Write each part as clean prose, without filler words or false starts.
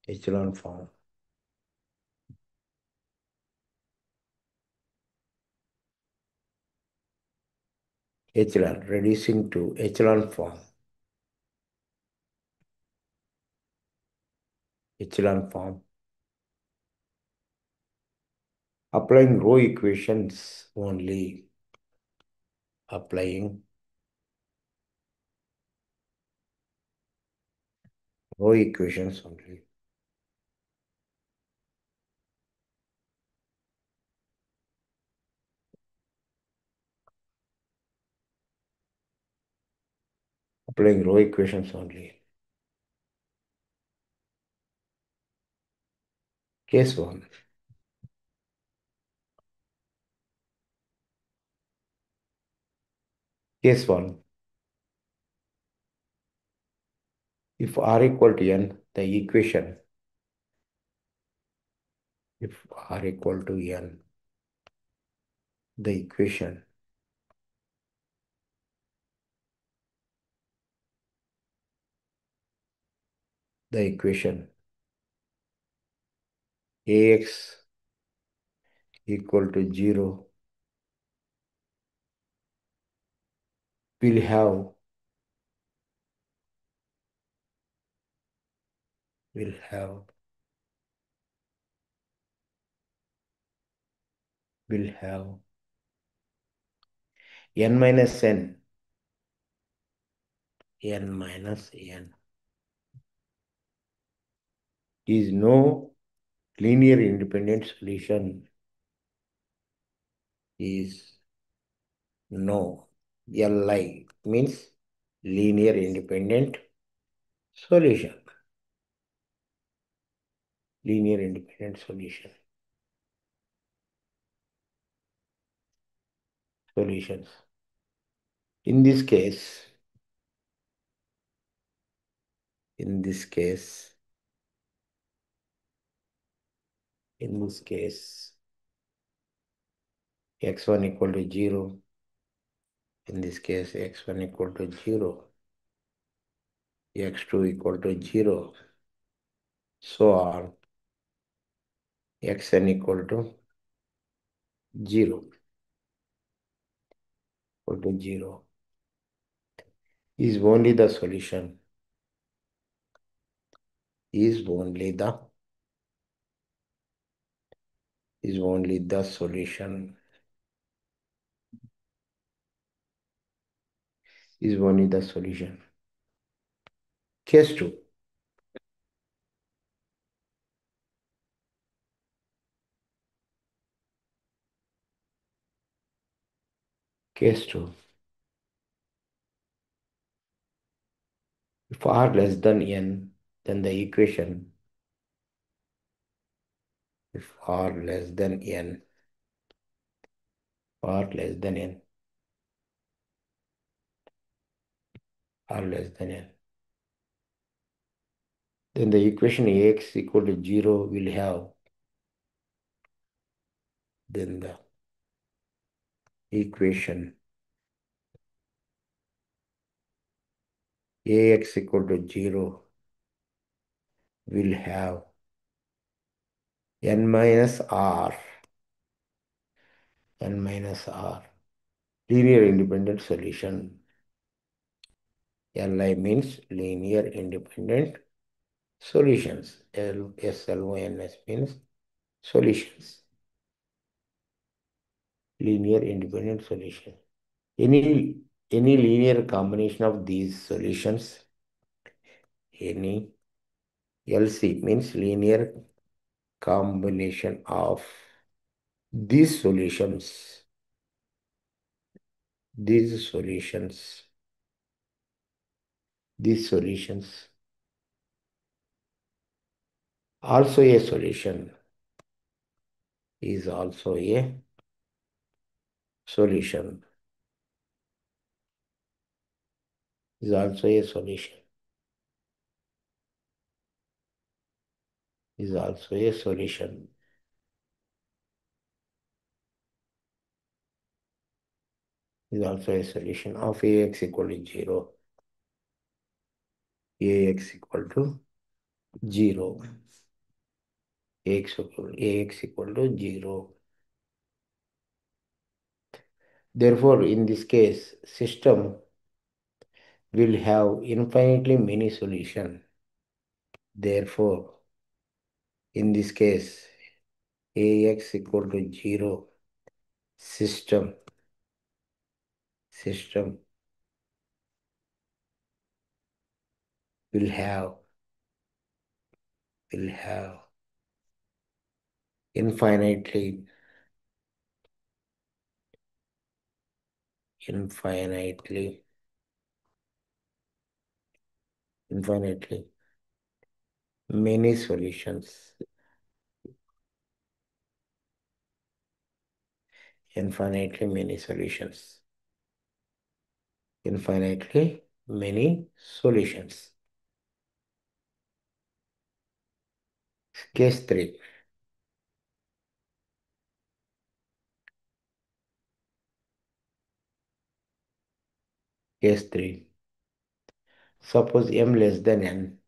echelon form. Echelon, reducing to echelon form. Echelon form. Applying row equations only. Applying row equations only. Applying row equations only. Case 1. Case 1. If r equal to n, the equation, if r equal to n, the equation ax equal to 0 will have will have will have n minus n is no linear independent solution, is no. Li means linear independent solution. Linear independent solution. Solutions. In this case, in this case, in this case, x1 equal to 0. In this case, x1 equal to 0. x2 equal to 0. So on. xn equal to 0. Equal to 0. Is only the solution. Is only the solution. Is only the solution. Case 2. Case 2. If r less than n, then the equation, if r less than n, r less than n, r less than n, then the equation ax equal to 0 will have, then the equation ax equal to 0 will have n minus r, linear independent solution. Li means linear independent solutions. SLONS means solutions. Linear independent solution. Any linear combination of these solutions, any LC means linear combination of these solutions, these solutions, these solutions, also a solution, is also a solution, is also a solution, is also a solution, is also a solution of ax equal to 0. Ax equal to 0. ax equal to 0. Therefore, in this case, system will have infinitely many solutions. Therefore, in this case, ax equal to 0, system will have infinitely infinitely infinitely many solutions. Infinitely many solutions. Infinitely many solutions. Case 3. Case 3. Suppose m less than n.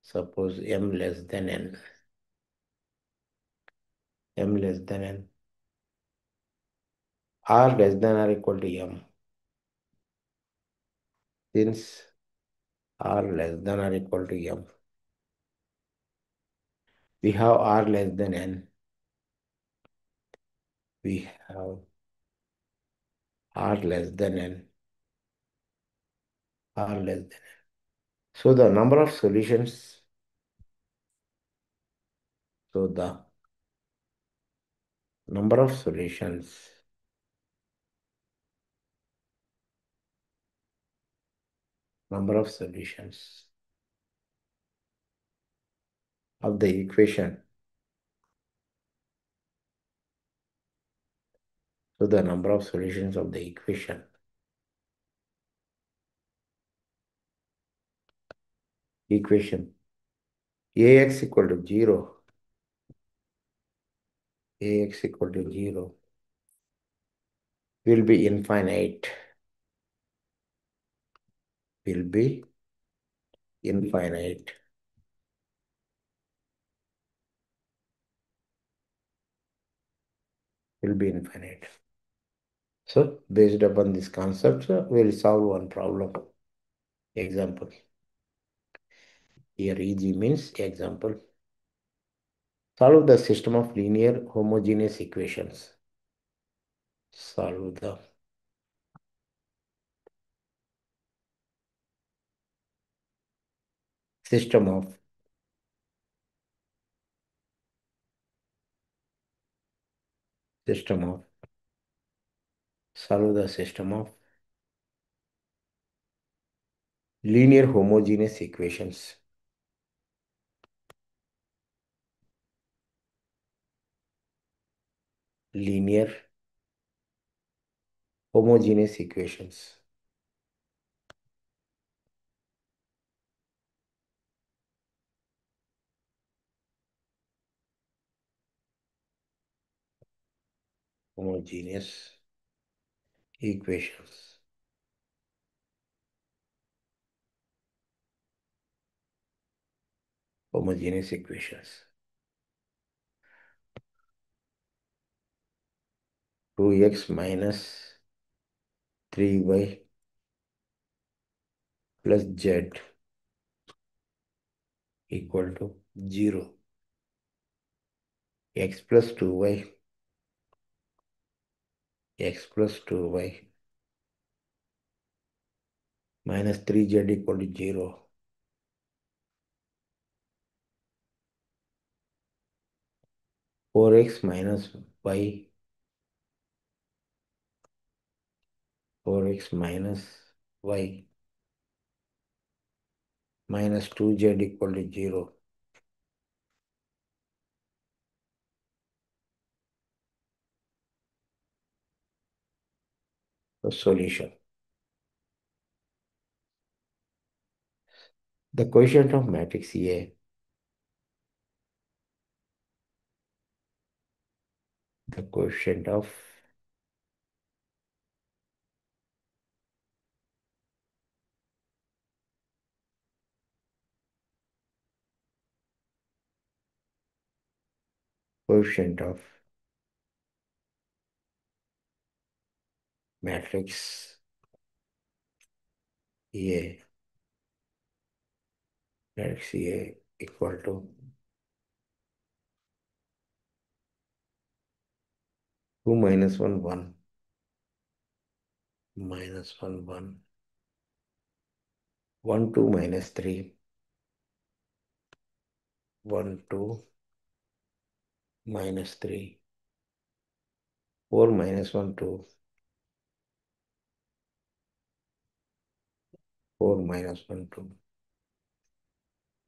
Suppose m less than n. M less than n. R less than or equal to m. Since r less than or equal to m, we have r less than n. We have r less than n. R less than n. So the number of solutions. So the number of solutions of the equation. So the number of solutions of the equation. Ax equal to 0. Ax equal to 0 will be infinite. Will be infinite. Will be infinite. So based upon this concept, we'll solve one problem. Example. Here EG means example. Solve the system of linear homogeneous equations. Solve the system of solve the system of linear homogeneous equations. Linear homogeneous equations. Homogeneous equations. Homogeneous equations. 2x minus 3y plus z equal to 0. X plus 2y minus 3z equal to 0. 4x minus y 4x minus y minus 2z equal to 0. The solution. The quotient of matrix A. The quotient of coefficient of matrix A, matrix A equal to 2 minus 1, 1, minus 1, 1, 1, 2 minus 3, 1, 2 minus 3, 4 minus 1, 2, 4 minus 1, 2.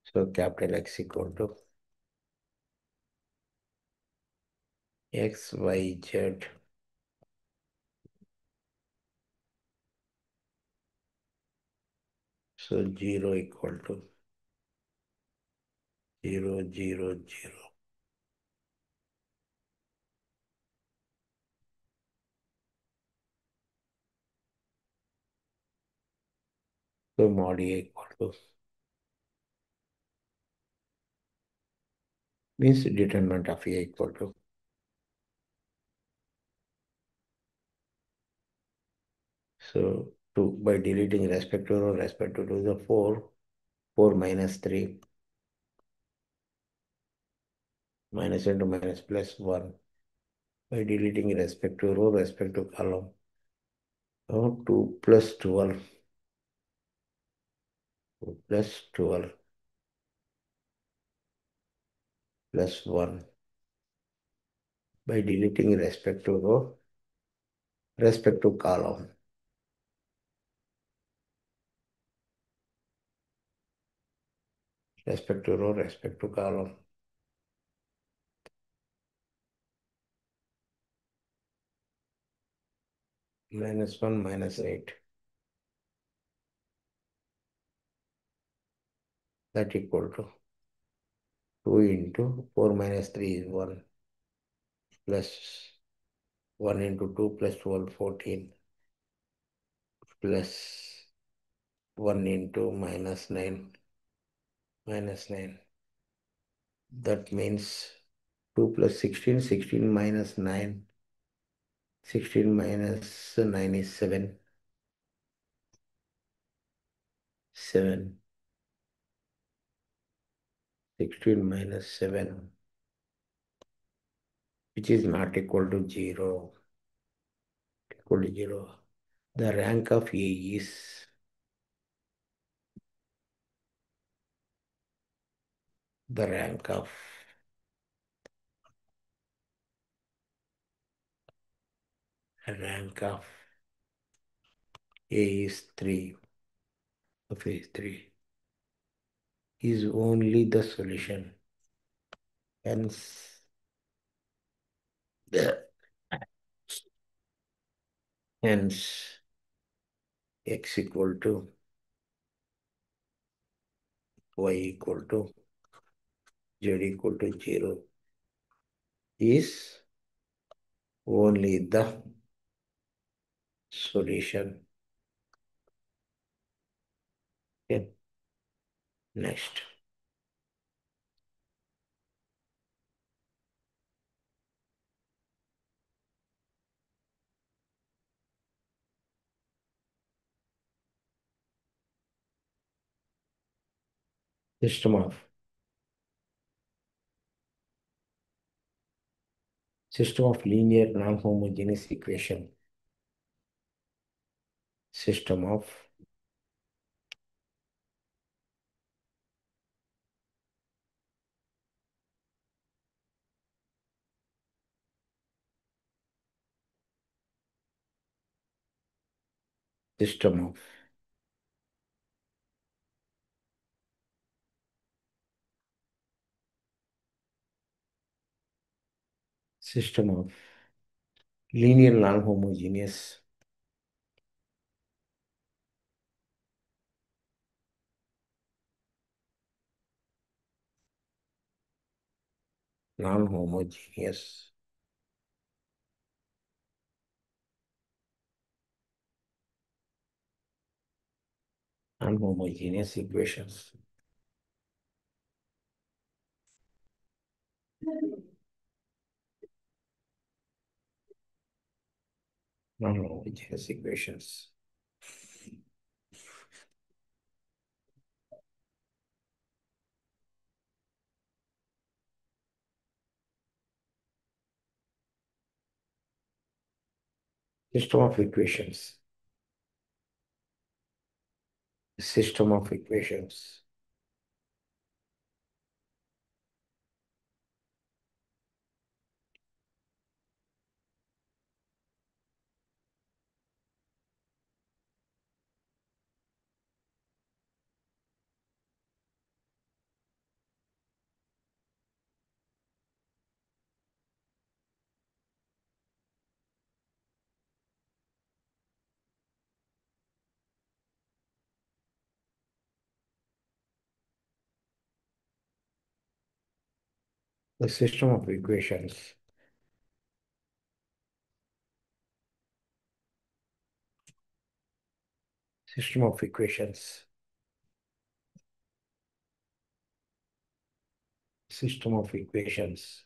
So capital X equal to X, Y, Z. So 0 equal to 0, 0, 0. So mod A equal to means determinant of A equal to. So 2 by deleting respect to row, respect to the 4, 4 minus 3, minus into minus plus 1. By deleting respect to row, respect to column. So 2 plus 12, 2 plus 12 plus 1. By deleting respect to row, respect to column. Respect to row, respect to column. Minus 1 minus 8. That equal to 2 into 4 minus 3 is 1 plus 1 into 2 plus 12, 14 plus 1 into minus 9, minus 9. That means 2 plus 16, 16 minus 9, 16 minus 9 is 7, 7, 16 minus 7, which is not equal to 0, equal to 0. The rank of A is the rank of rank of A is 3, of A is 3, is only the solution. Hence, the, hence x equal to y equal to z equal to 0 is only the solution. Okay. Next, system of linear non-homogeneous equation. System of system of system of linear non-homogeneous non-homogeneous non-homogeneous equations. Non-homogeneous equations. System of equations. System of equations. The system of equations. System of equations. System of equations.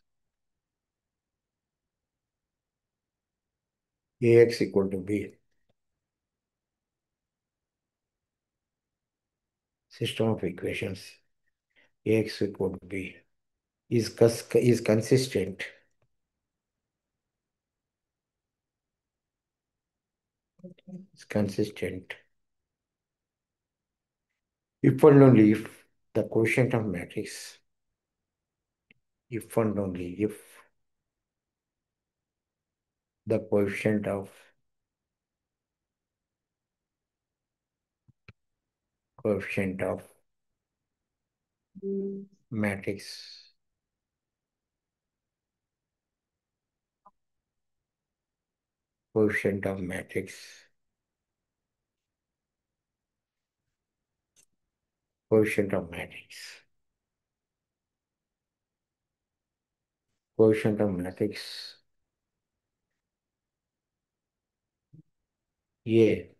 Ax equal to b. System of equations. Ax equal to b is consistent. Is consistent if and only if the quotient of matrix. If and only if the coefficient of matrix coefficient of matrix coefficient of matrix quotient of matrix A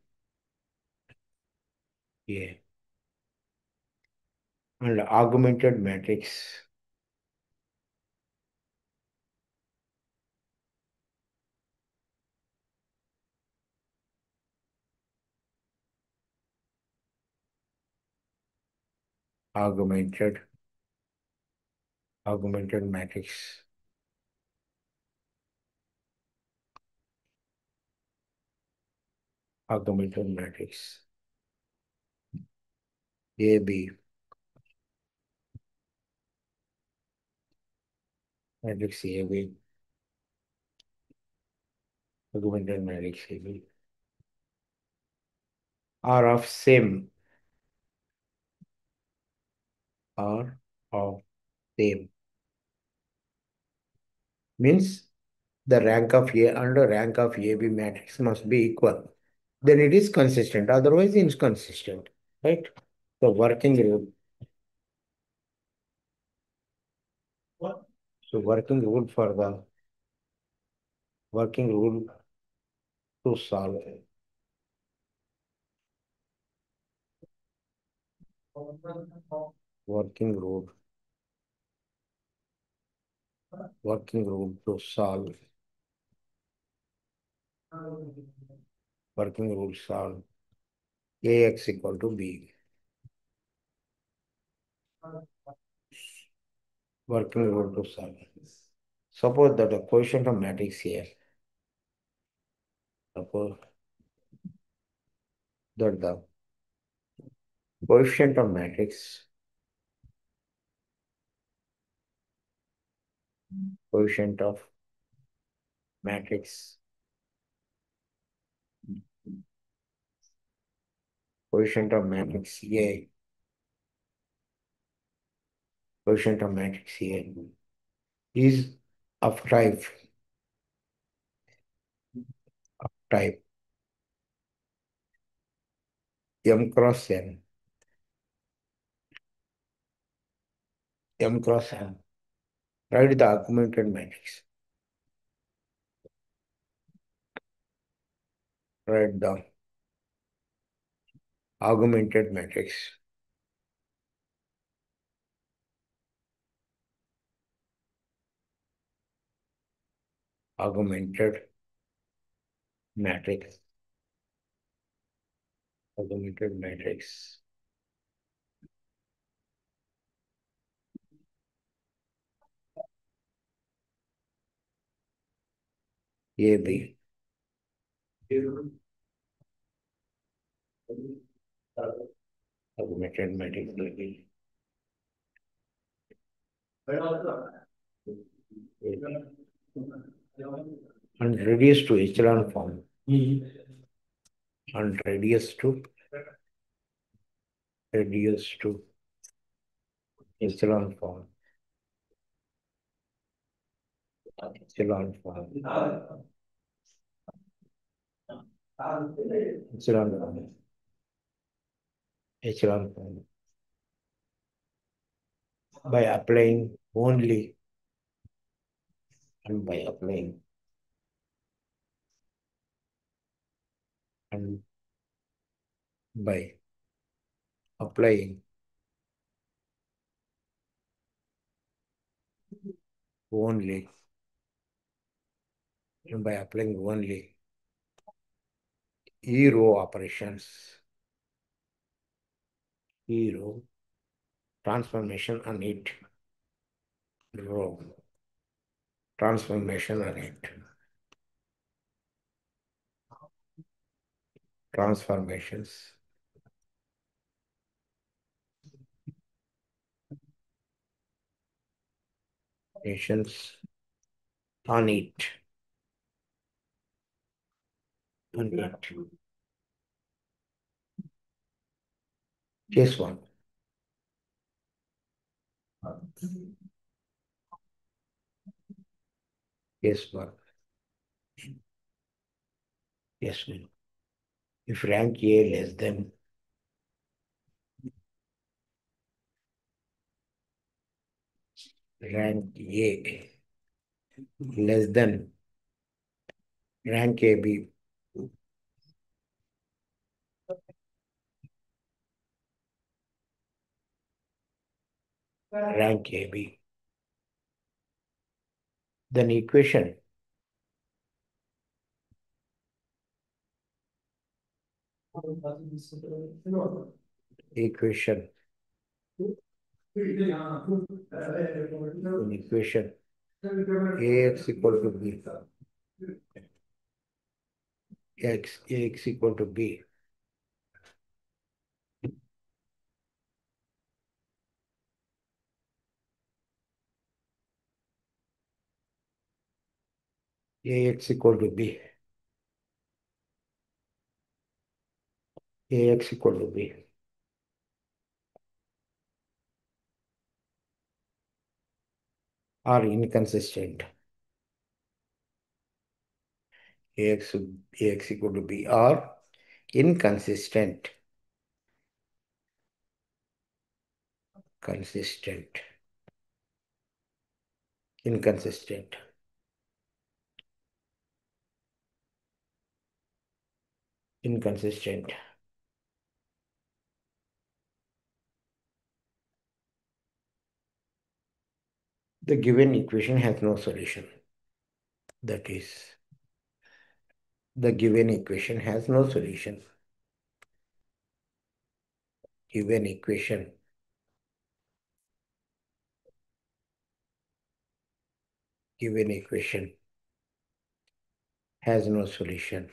A and augmented matrix augmented augmented matrix augmented matrix AB matrix AB augmented matrix AB are of same are of same means the rank of A and the rank of AB matrix must be equal. Then it is consistent, otherwise inconsistent, right? The working rule. So working rule to solve working rule working rule to solve working rule solve Ax equal to B. Working rule to solve. Suppose that the quotient of matrix here. Suppose that the quotient of matrix quotient of matrix quotient of matrix A quotient of matrix A is of type M cross N. M cross N. Write the augmented matrix. Write the augmented matrix. Augmented matrix, augmented matrix. AB, augmented matrix AB. And reduced to echelon form. And reduced to echelon form. Echelon form. Echelon form. Echelon form. By applying only and by applying and by applying only and by applying only E row operations, E row transformation on it, row transformation on it, transformations, nations on it, on it. Case one. Case one. Yes, one. If rank A less than rank A less than rank AB, rank AB, then equation equation in equation AX equal to B, AX equal to B, AX equal to B, AX equal to B. Are inconsistent. AX equal to B are inconsistent. Consistent. Inconsistent. Inconsistent. The given equation has no solution. That is, the given equation has no solution. Given equation has no solution.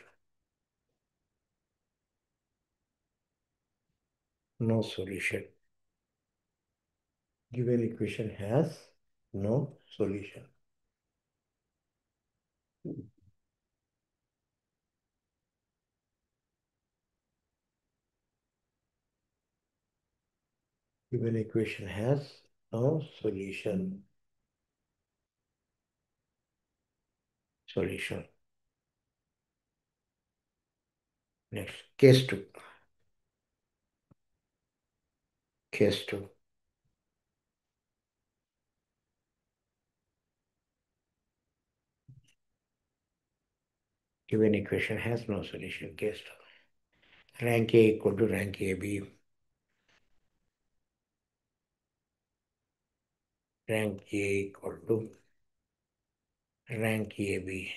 No solution. Given equation has no solution. Given equation has no solution. Solution. Next, case 2. Case 2. Given equation has no solution. Case 2. Rank A equal to rank AB. Rank A equal to rank AB.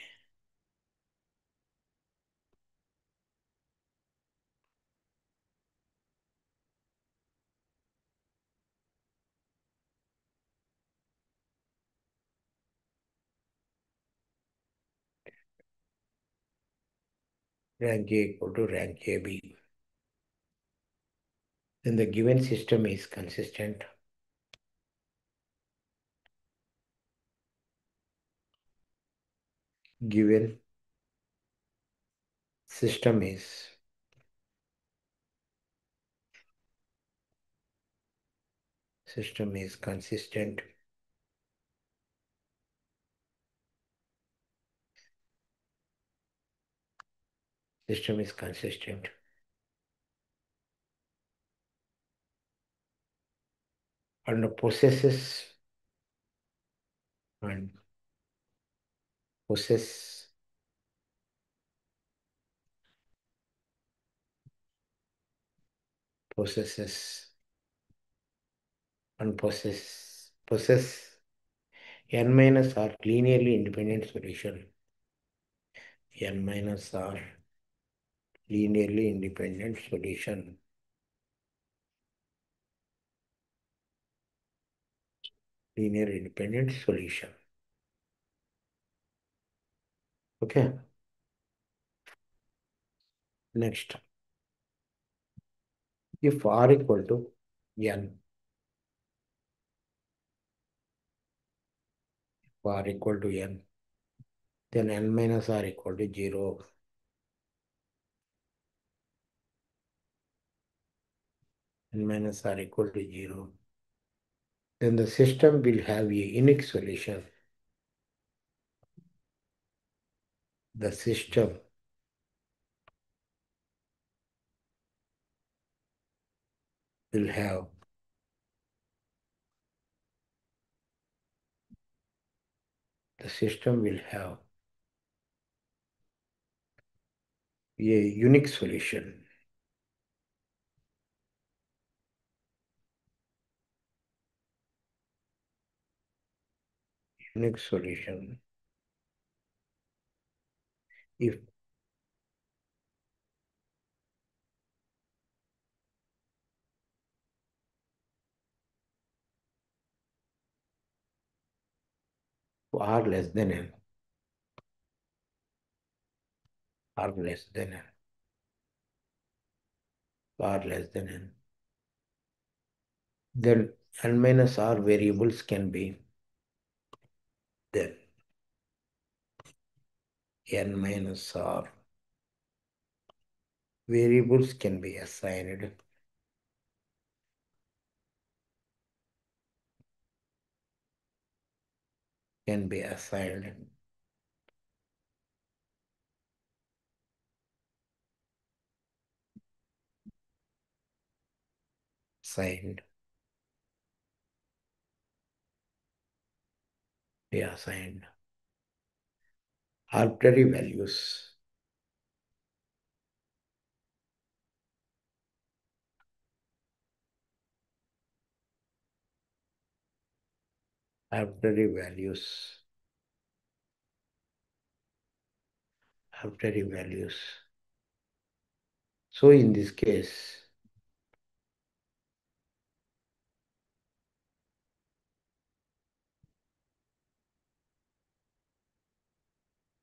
rank A equal to rank AB. Then the given system is consistent. Given system is consistent. System is consistent. And possesses and possess possesses and possess n minus r linearly independent solution. N minus r linearly independent solution. Linear independent solution. Okay. Next, if r equal to n, r equal to n, then n minus r equal to 0. N minus r equal to 0. Then the system will have a unique solution. The system will have a unique solution. Unique solution. If r less than n, r less than n, r less than n, then n minus r variables can be then n minus r variables can be assigned can be assigned assigned assigned arbitrary values. Arbitrary values. Arbitrary values. So in this case,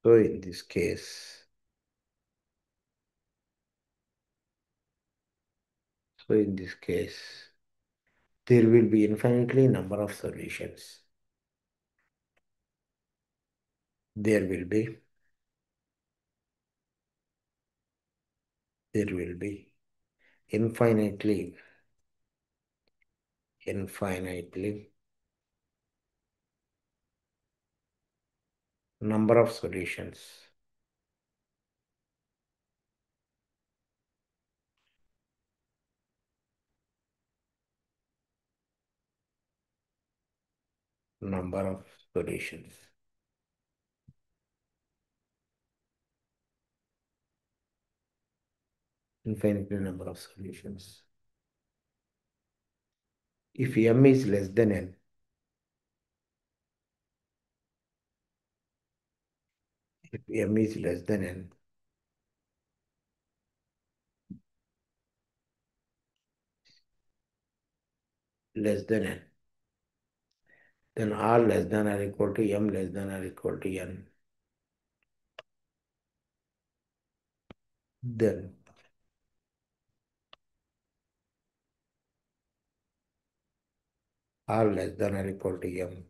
so in this case, so in this case, there will be infinitely number of solutions. There will be infinitely number of solutions. Number of solutions. Infinitely number of solutions. If m is less than n, if m is less than n, then r less than or equal to m less than or equal to n. Then R less than or equal to M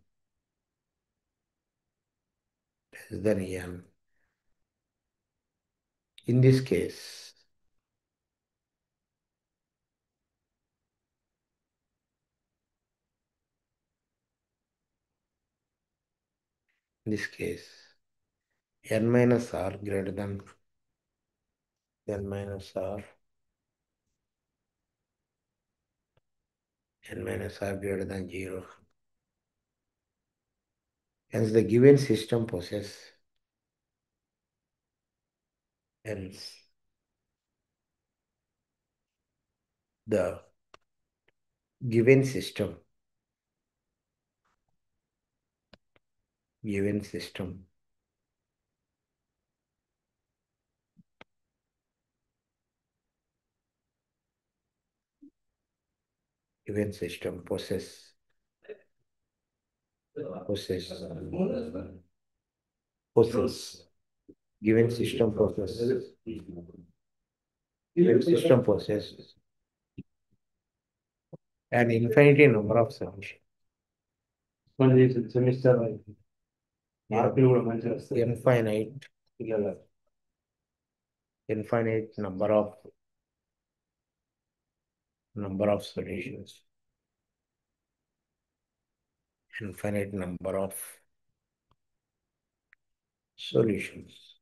less than N. In this case, N minus R greater than N minus R, N minus R greater than 0. Hence the given system possesses hence the given system given system given system possess possess given system possesses an infinity number of solutions. Infinite number of solutions. Infinite number of solutions.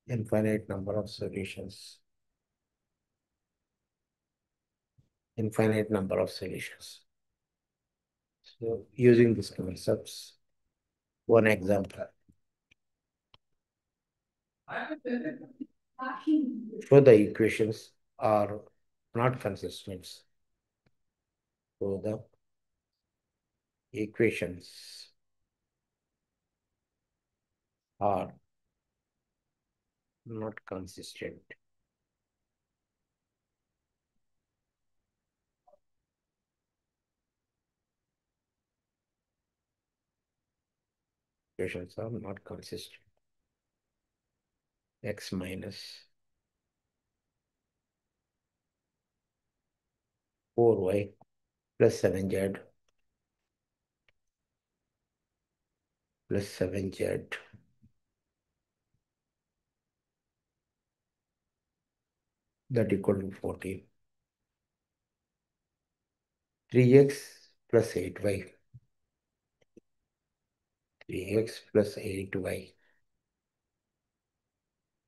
Infinite number of solutions. Infinite number of solutions. So using these concepts, one example. So the equations are not consistent. So the equations are not consistent. Equations are not consistent. X minus 4y plus 7z plus 7z that equal to 14. 3x plus 8y. 3x plus 8y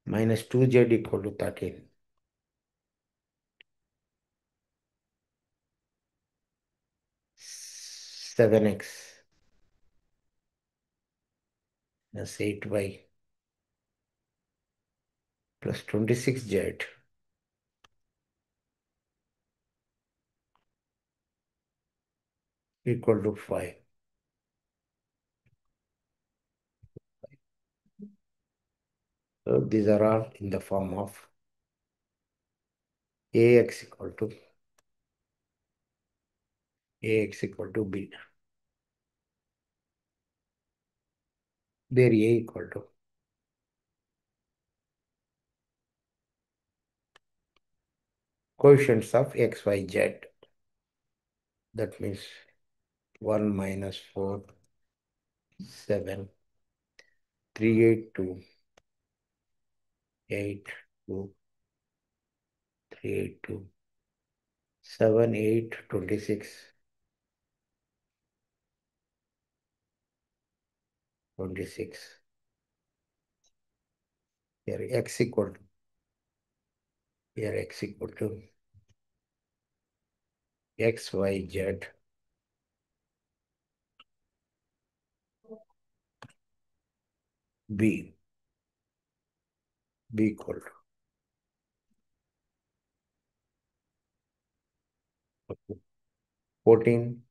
minus 2z equal to 13. 7x plus 8y plus 26z equal to 5. So these are all in the form of ax equal to b. There a equal to coefficients of x, y, z. That means 1 minus 4, 7, 3, 8, 2, 8, 2, 3, 8, 2, 7, 8, 26, 26. Here x equal to x, y, z. B equal to 14,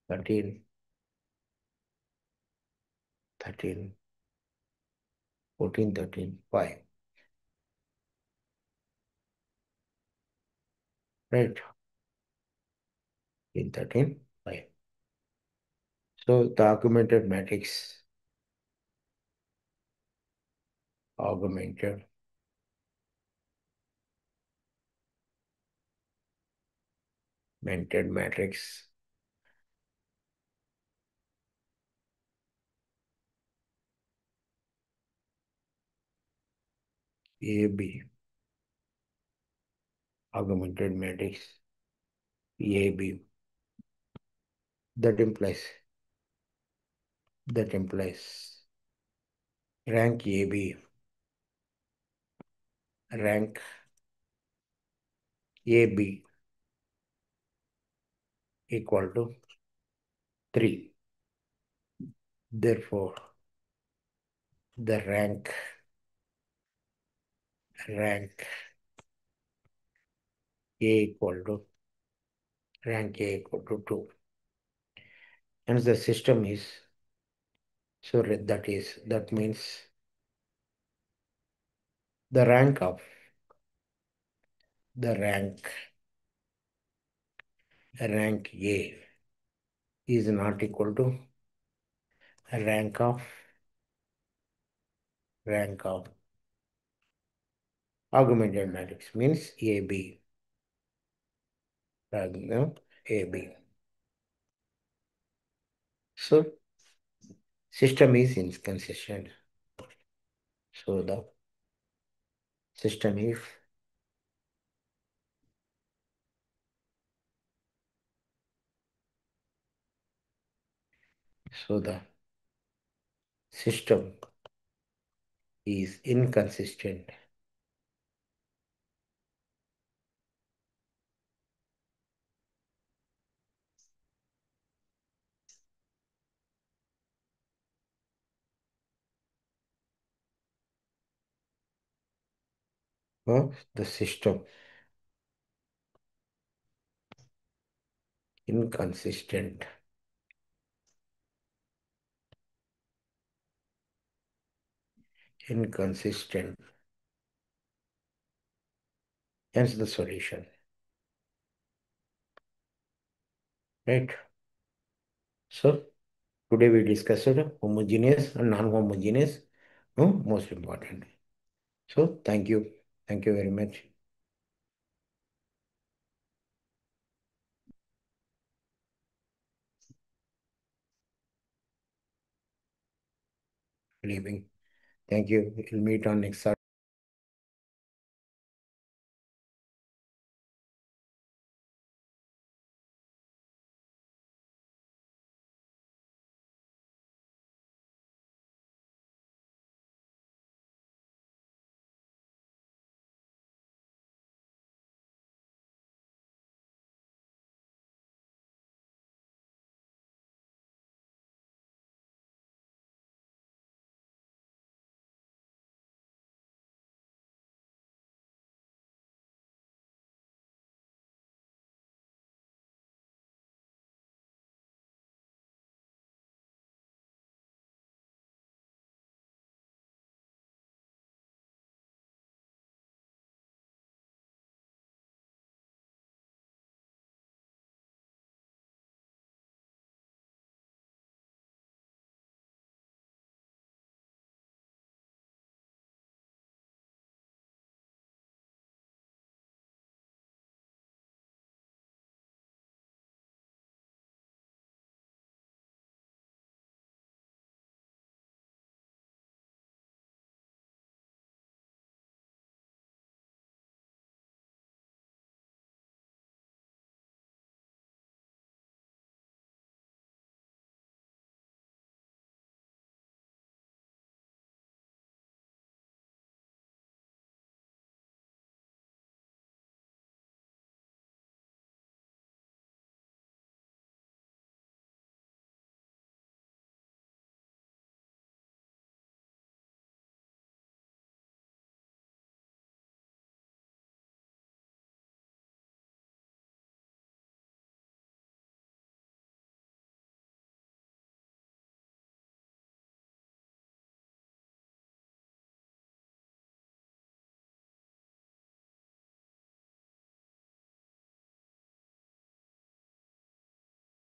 13, 13, 14, 13, 5. Right? In 13, 5. So the augmented matrix augmented matrix AB, augmented matrix AB. That implies rank AB, rank AB equal to 3. Therefore, the rank A equal to 2. Hence the system is, so that means the rank A is not equal to rank of augmented matrix, means AB, AB. So system is inconsistent. So the system is the system is inconsistent. The system inconsistent. Hence the solution. Right? So today we discussed homogeneous and non-homogeneous, most important. So thank you. Thank you very much. Leaving. Thank you. We'll meet on next Saturday.